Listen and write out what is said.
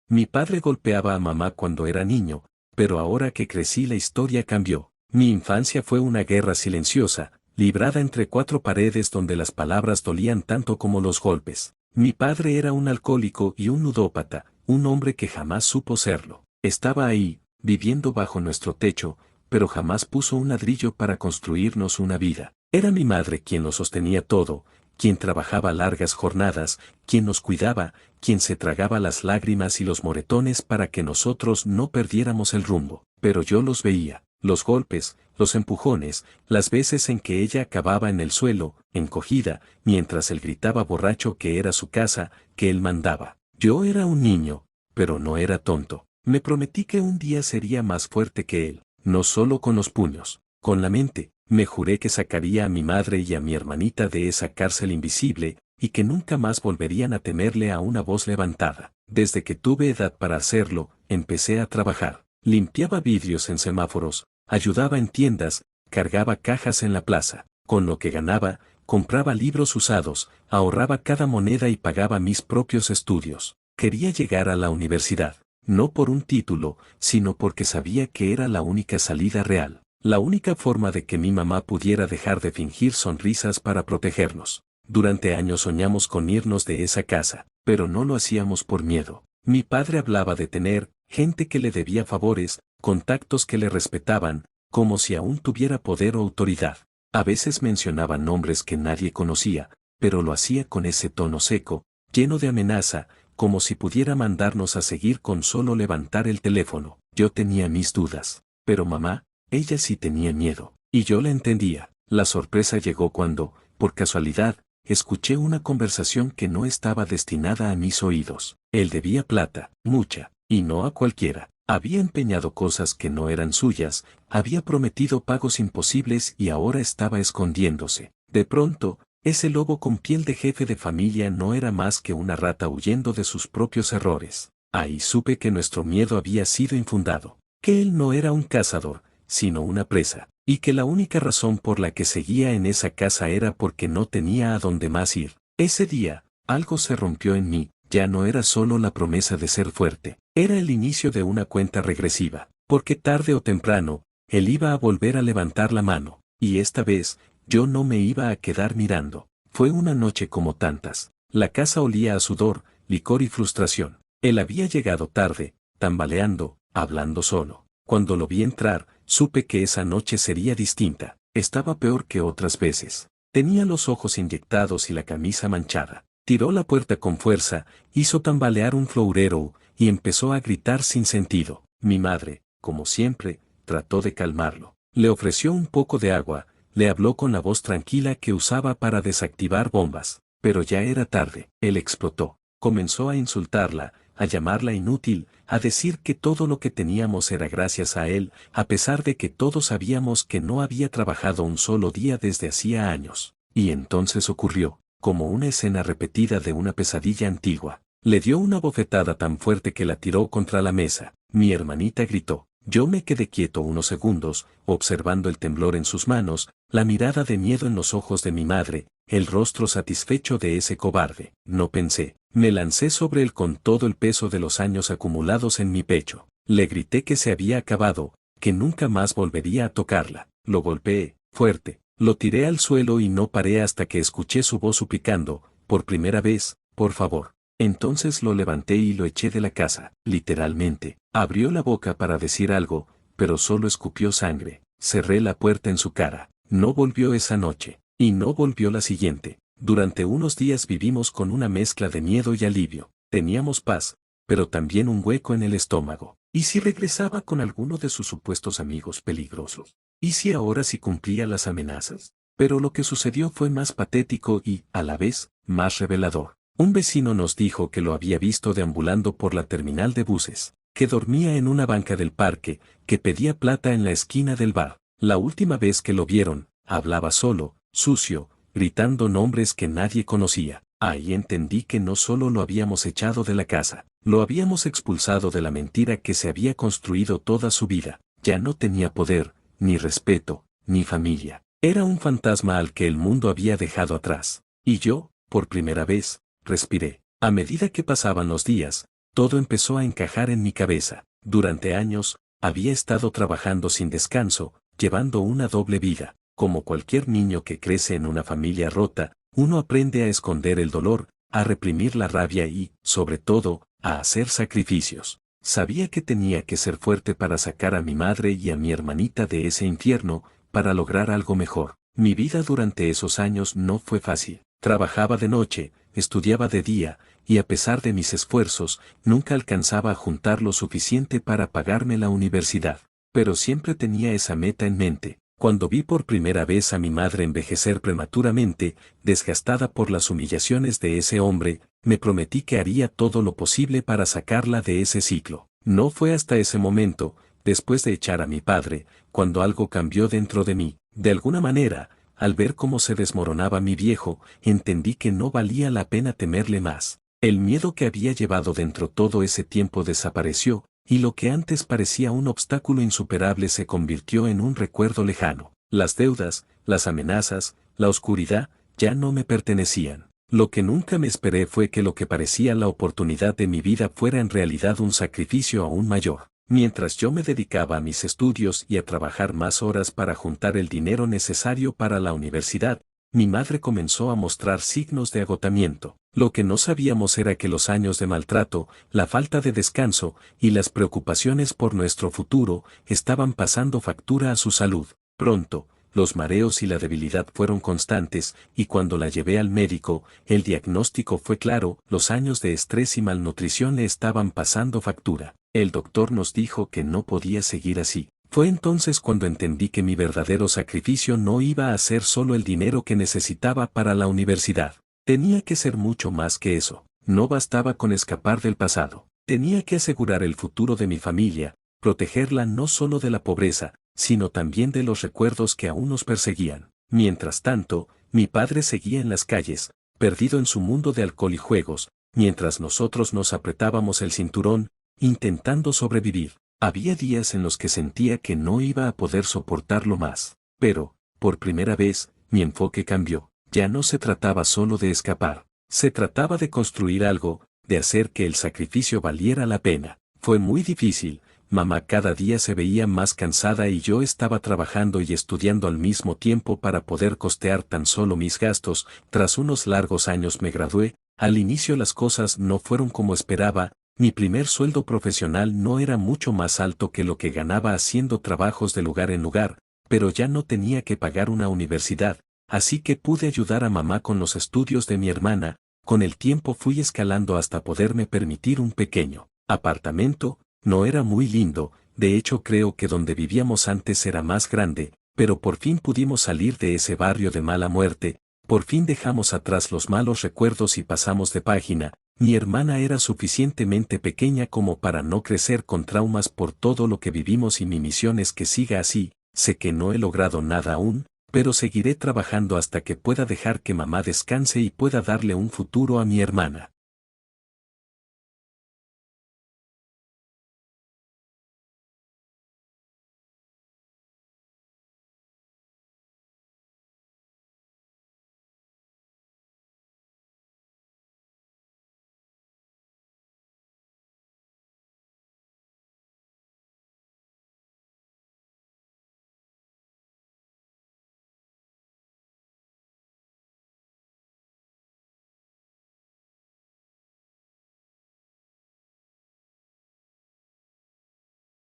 Mi padre golpeaba a mamá cuando era niño, pero ahora que crecí la historia cambió. Mi infancia fue una guerra silenciosa, librada entre cuatro paredes donde las palabras dolían tanto como los golpes. Mi padre era un alcohólico y un ludópata, un hombre que jamás supo serlo. Estaba ahí, viviendo bajo nuestro techo, pero jamás puso un ladrillo para construirnos una vida. Era mi madre quien lo sostenía todo, quien trabajaba largas jornadas, quien nos cuidaba, quien se tragaba las lágrimas y los moretones para que nosotros no perdiéramos el rumbo. Pero yo los veía, los golpes, los empujones, las veces en que ella acababa en el suelo, encogida, mientras él gritaba borracho que era su casa, que él mandaba. Yo era un niño, pero no era tonto. Me prometí que un día sería más fuerte que él, no solo con los puños, con la mente. Me juré que sacaría a mi madre y a mi hermanita de esa cárcel invisible, y que nunca más volverían a temerle a una voz levantada. Desde que tuve edad para hacerlo, empecé a trabajar. Limpiaba vidrios en semáforos, ayudaba en tiendas, cargaba cajas en la plaza. Con lo que ganaba, compraba libros usados, ahorraba cada moneda y pagaba mis propios estudios. Quería llegar a la universidad, no por un título, sino porque sabía que era la única salida real. La única forma de que mi mamá pudiera dejar de fingir sonrisas para protegernos. Durante años soñamos con irnos de esa casa, pero no lo hacíamos por miedo. Mi padre hablaba de tener gente que le debía favores, contactos que le respetaban, como si aún tuviera poder o autoridad. A veces mencionaba nombres que nadie conocía, pero lo hacía con ese tono seco, lleno de amenaza, como si pudiera mandarnos a seguir con solo levantar el teléfono. Yo tenía mis dudas, pero mamá, ella sí tenía miedo, y yo la entendía. La sorpresa llegó cuando, por casualidad, escuché una conversación que no estaba destinada a mis oídos. Él debía plata, mucha, y no a cualquiera. Había empeñado cosas que no eran suyas, había prometido pagos imposibles y ahora estaba escondiéndose. De pronto, ese lobo con piel de jefe de familia no era más que una rata huyendo de sus propios errores. Ahí supe que nuestro miedo había sido infundado, que él no era un cazador, sino una presa, y que la única razón por la que seguía en esa casa era porque no tenía a dónde más ir. Ese día, algo se rompió en mí, ya no era solo la promesa de ser fuerte, era el inicio de una cuenta regresiva, porque tarde o temprano, él iba a volver a levantar la mano, y esta vez, yo no me iba a quedar mirando. Fue una noche como tantas. La casa olía a sudor, licor y frustración. Él había llegado tarde, tambaleando, hablando solo. Cuando lo vi entrar, supe que esa noche sería distinta. Estaba peor que otras veces. Tenía los ojos inyectados y la camisa manchada. Tiró la puerta con fuerza, hizo tambalear un florero, y empezó a gritar sin sentido. Mi madre, como siempre, trató de calmarlo. Le ofreció un poco de agua, le habló con la voz tranquila que usaba para desactivar bombas. Pero ya era tarde. Él explotó. Comenzó a insultarla, a llamarla inútil, a decir que todo lo que teníamos era gracias a él, a pesar de que todos sabíamos que no había trabajado un solo día desde hacía años. Y entonces ocurrió, como una escena repetida de una pesadilla antigua. Le dio una bofetada tan fuerte que la tiró contra la mesa. Mi hermanita gritó. Yo me quedé quieto unos segundos, observando el temblor en sus manos, la mirada de miedo en los ojos de mi madre, el rostro satisfecho de ese cobarde. No pensé. Me lancé sobre él con todo el peso de los años acumulados en mi pecho. Le grité que se había acabado, que nunca más volvería a tocarla. Lo golpeé, fuerte. Lo tiré al suelo y no paré hasta que escuché su voz suplicando, por primera vez, por favor. Entonces lo levanté y lo eché de la casa, literalmente. Abrió la boca para decir algo, pero solo escupió sangre. Cerré la puerta en su cara. No volvió esa noche, y no volvió la siguiente. Durante unos días vivimos con una mezcla de miedo y alivio. Teníamos paz, pero también un hueco en el estómago. ¿Y si regresaba con alguno de sus supuestos amigos peligrosos? ¿Y si ahora sí cumplía las amenazas? Pero lo que sucedió fue más patético y, a la vez, más revelador. Un vecino nos dijo que lo había visto deambulando por la terminal de buses, que dormía en una banca del parque, que pedía plata en la esquina del bar. La última vez que lo vieron, hablaba solo, sucio, gritando nombres que nadie conocía. Ahí entendí que no solo lo habíamos echado de la casa, lo habíamos expulsado de la mentira que se había construido toda su vida. Ya no tenía poder, ni respeto, ni familia. Era un fantasma al que el mundo había dejado atrás. Y yo, por primera vez, respiré. A medida que pasaban los días, todo empezó a encajar en mi cabeza. Durante años, había estado trabajando sin descanso, llevando una doble vida. Como cualquier niño que crece en una familia rota, uno aprende a esconder el dolor, a reprimir la rabia y, sobre todo, a hacer sacrificios. Sabía que tenía que ser fuerte para sacar a mi madre y a mi hermanita de ese infierno, para lograr algo mejor. Mi vida durante esos años no fue fácil. Trabajaba de noche, estudiaba de día, y a pesar de mis esfuerzos, nunca alcanzaba a juntar lo suficiente para pagarme la universidad. Pero siempre tenía esa meta en mente. Cuando vi por primera vez a mi madre envejecer prematuramente, desgastada por las humillaciones de ese hombre, me prometí que haría todo lo posible para sacarla de ese ciclo. No fue hasta ese momento, después de echar a mi padre, cuando algo cambió dentro de mí. De alguna manera, al ver cómo se desmoronaba mi viejo, entendí que no valía la pena temerle más. El miedo que había llevado dentro todo ese tiempo desapareció, y lo que antes parecía un obstáculo insuperable se convirtió en un recuerdo lejano. Las deudas, las amenazas, la oscuridad, ya no me pertenecían. Lo que nunca me esperé fue que lo que parecía la oportunidad de mi vida fuera en realidad un sacrificio aún mayor. Mientras yo me dedicaba a mis estudios y a trabajar más horas para juntar el dinero necesario para la universidad, mi madre comenzó a mostrar signos de agotamiento. Lo que no sabíamos era que los años de maltrato, la falta de descanso y las preocupaciones por nuestro futuro estaban pasando factura a su salud. Pronto, los mareos y la debilidad fueron constantes, y cuando la llevé al médico, el diagnóstico fue claro: los años de estrés y malnutrición le estaban pasando factura. El doctor nos dijo que no podía seguir así. Fue entonces cuando entendí que mi verdadero sacrificio no iba a ser solo el dinero que necesitaba para la universidad. Tenía que ser mucho más que eso. No bastaba con escapar del pasado. Tenía que asegurar el futuro de mi familia, protegerla no solo de la pobreza, sino también de los recuerdos que aún nos perseguían. Mientras tanto, mi padre seguía en las calles, perdido en su mundo de alcohol y juegos, mientras nosotros nos apretábamos el cinturón, intentando sobrevivir. Había días en los que sentía que no iba a poder soportarlo más. Pero, por primera vez, mi enfoque cambió. Ya no se trataba solo de escapar. Se trataba de construir algo, de hacer que el sacrificio valiera la pena. Fue muy difícil. Mamá cada día se veía más cansada y yo estaba trabajando y estudiando al mismo tiempo para poder costear tan solo mis gastos. Tras unos largos años me gradué. Al inicio las cosas no fueron como esperaba. Mi primer sueldo profesional no era mucho más alto que lo que ganaba haciendo trabajos de lugar en lugar, pero ya no tenía que pagar una universidad, así que pude ayudar a mamá con los estudios de mi hermana. Con el tiempo fui escalando hasta poderme permitir un pequeño apartamento. No era muy lindo, de hecho creo que donde vivíamos antes era más grande, pero por fin pudimos salir de ese barrio de mala muerte. Por fin dejamos atrás los malos recuerdos y pasamos de página. Mi hermana era suficientemente pequeña como para no crecer con traumas por todo lo que vivimos y mi misión es que siga así. Sé que no he logrado nada aún, pero seguiré trabajando hasta que pueda dejar que mamá descanse y pueda darle un futuro a mi hermana.